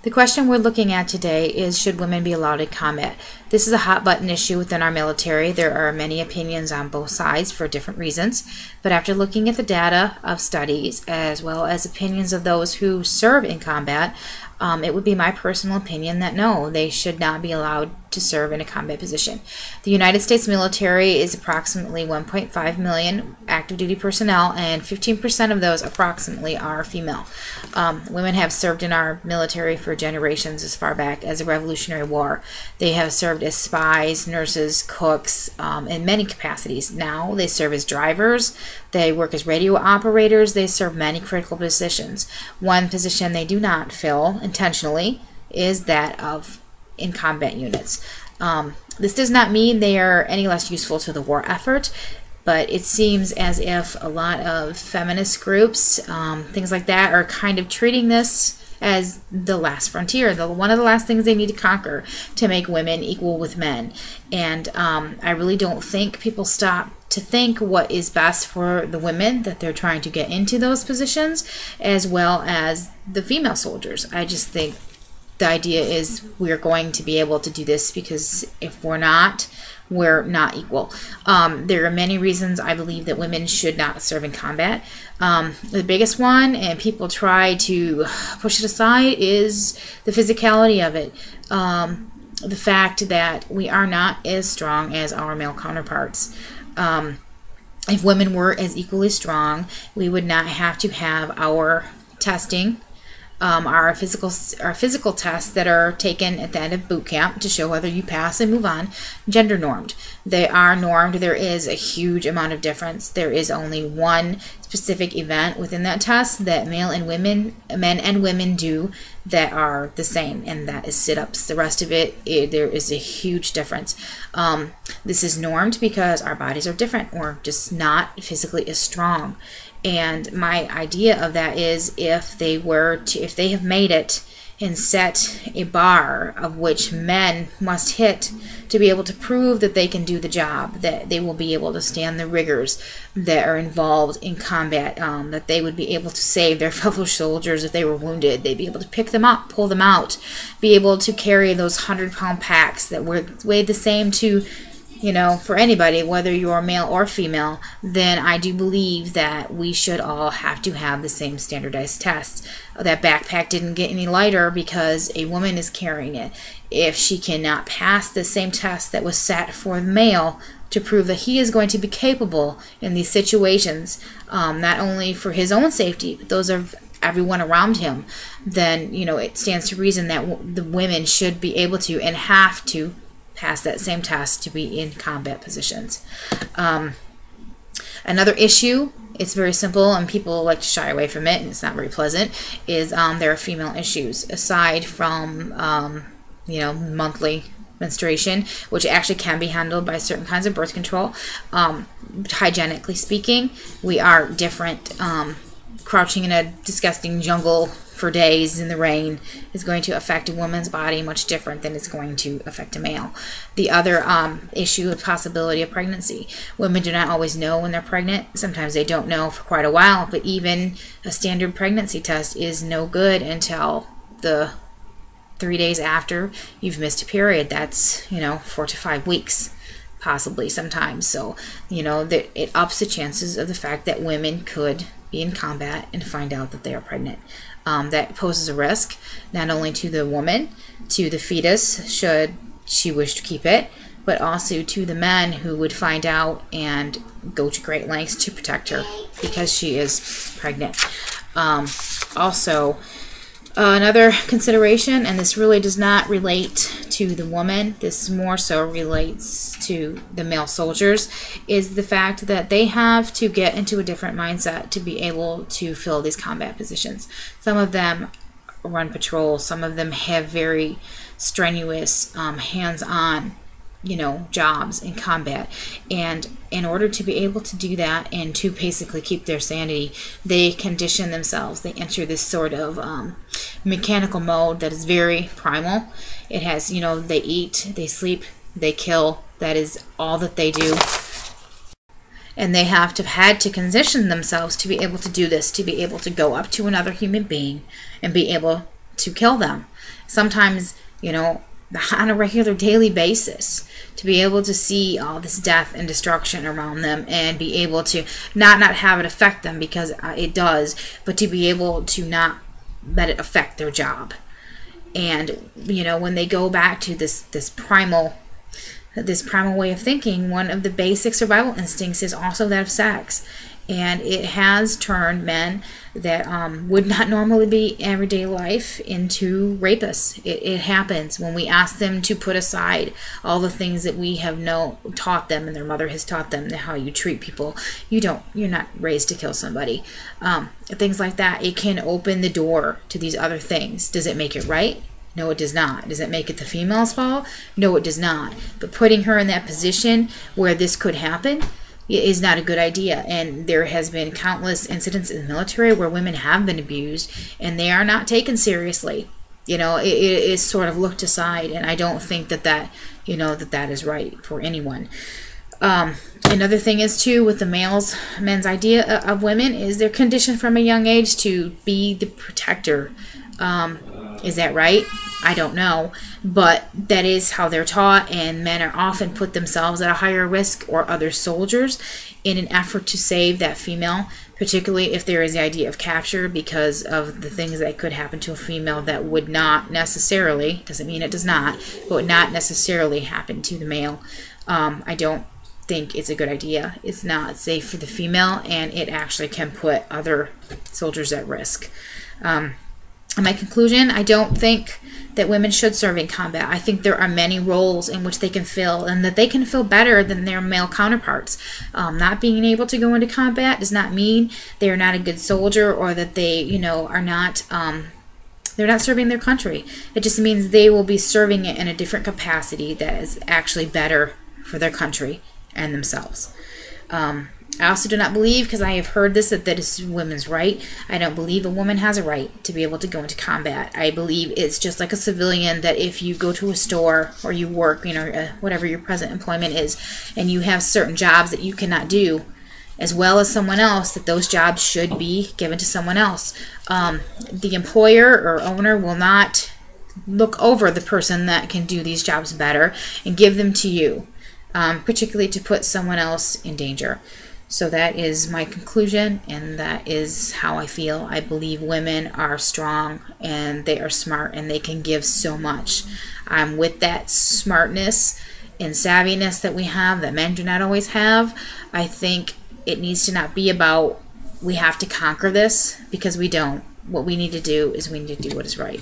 The question we're looking at today is, should women be allowed in combat? This is a hot button issue within our military. There are many opinions on both sides for different reasons, but after looking at the data of studies as well as opinions of those who serve in combat, it would be my personal opinion that no, they should not be allowed to serve in a combat position. The United States military is approximately 1.5 million active duty personnel, and 15% of those approximately are female. Women have served in our military for generations, as far back as the Revolutionary War. They have served as spies, nurses, cooks, in many capacities. Now they serve as drivers, they work as radio operators, they serve many critical positions. One position they do not fill intentionally is that of in combat units. This does not mean they are any less useful to the war effort, but it seems as if a lot of feminist groups, things like that, are kind of treating this as the last frontier, one of the last things they need to conquer to make women equal with men. And I really don't think people stop to think what is best for the women that they're trying to get into those positions, as well as the female soldiers. I just think the idea is we're going to be able to do this, because if we're not, we're not equal. There are many reasons I believe that women should not serve in combat. The biggest one, and people try to push it aside, is the physicality of it. The fact that we are not as strong as our male counterparts. If women were as equally strong, we would not have to have our testing, our physical tests that are taken at the end of boot camp to show whether you pass and move on, gender normed. They are normed. There is a huge amount of difference. There is only one specific event within that test that men and women do that are the same, and that is sit-ups. The rest of it, there is a huge difference. This is normed because our bodies are different. We're just not physically as strong. And my idea of that is, if they have made it and set a bar of which men must hit to be able to prove that they can do the job, that they will be able to stand the rigors that are involved in combat, that they would be able to save their fellow soldiers if they were wounded, they'd be able to pick them up, pull them out, be able to carry those 100-pound packs that weigh the same to, you know, for anybody, whether you're male or female, then I do believe that we should all have to have the same standardized tests. That backpack didn't get any lighter because a woman is carrying it. If she cannot pass the same test that was set for the male to prove that he is going to be capable in these situations, not only for his own safety, but those of everyone around him, then, you know, it stands to reason that the women should be able to and have to pass that same test to be in combat positions. Another issue, it's very simple and people like to shy away from it, and it's not very pleasant, is there are female issues aside from you know, monthly menstruation, which actually can be handled by certain kinds of birth control. Hygienically speaking, we are different. Crouching in a disgusting jungle for days in the rain is going to affect a woman's body much different than it's going to affect a male. The other issue, the possibility of pregnancy. Women do not always know when they're pregnant. Sometimes they don't know for quite a while, but even a standard pregnancy test is no good until the 3 days after you've missed a period. That's, you know, 4 to 5 weeks. Possibly sometimes. So, you know, that it ups the chances of the fact that women could be in combat and find out that they are pregnant. That poses a risk not only to the woman, to the fetus should she wish to keep it, but also to the men who would find out and go to great lengths to protect her because she is pregnant. Also, another consideration, and this really does not relate to the woman, this more so relates to the male soldiers, is the fact that they have to get into a different mindset to be able to fill these combat positions. Some of them run patrol, some of them have very strenuous, hands-on, you know, jobs in combat, and in order to be able to do that and to basically keep their sanity, they condition themselves. They enter this sort of mechanical mode that is very primal. It has, you know, they eat, they sleep, they kill. That is all that they do. And they have had to condition themselves to be able to do this, to be able to go up to another human being and be able to kill them. Sometimes, you know, on a regular daily basis, to be able to see all this death and destruction around them and be able to not have it affect them, because it does, but to be able to not let it affect their job. And, you know, when they go back to this primal way of thinking, one of the basic survival instincts is also that of sex. And it has turned men that would not normally be everyday life into rapists. It happens when we ask them to put aside all the things that we have taught them and their mother has taught them, how you treat people. You're not raised to kill somebody. Things like that. It can open the door to these other things. Does it make it right? No, it does not. Does it make it the female's fault? No, it does not. But putting her in that position where this could happen is not a good idea. And there has been countless incidents in the military where women have been abused and they are not taken seriously. You know, it is sort of looked aside, and I don't think that is right for anyone. Another thing is too, with the men's idea of women is they're conditioned from a young age to be the protector. Is that right? I don't know, but that is how they're taught, and men are often put themselves at a higher risk or other soldiers in an effort to save that female, particularly if there is the idea of capture, because of the things that could happen to a female that would not necessarily, doesn't mean it does not, but would not necessarily happen to the male. I don't think it's a good idea. It's not safe for the female, and it actually can put other soldiers at risk. In my conclusion, I don't think that women should serve in combat. I think there are many roles in which they can fill, and that they can fill better than their male counterparts. Not being able to go into combat does not mean they are not a good soldier, or that they, are not, they're not serving their country. It just means they will be serving it in a different capacity that is actually better for their country and themselves. I also do not believe, because I have heard this, that is women's right. I don't believe a woman has a right to be able to go into combat. I believe it's just like a civilian, that if you go to a store or you work, whatever your present employment is, and you have certain jobs that you cannot do as well as someone else, that those jobs should be given to someone else. The employer or owner will not look over the person that can do these jobs better and give them to you, particularly to put someone else in danger. So that is my conclusion, and that is how I feel. I believe women are strong, and they are smart, and they can give so much. With that smartness and savviness that we have, that men do not always have, I think it needs to not be about we have to conquer this, because we don't. What we need to do is we need to do what is right.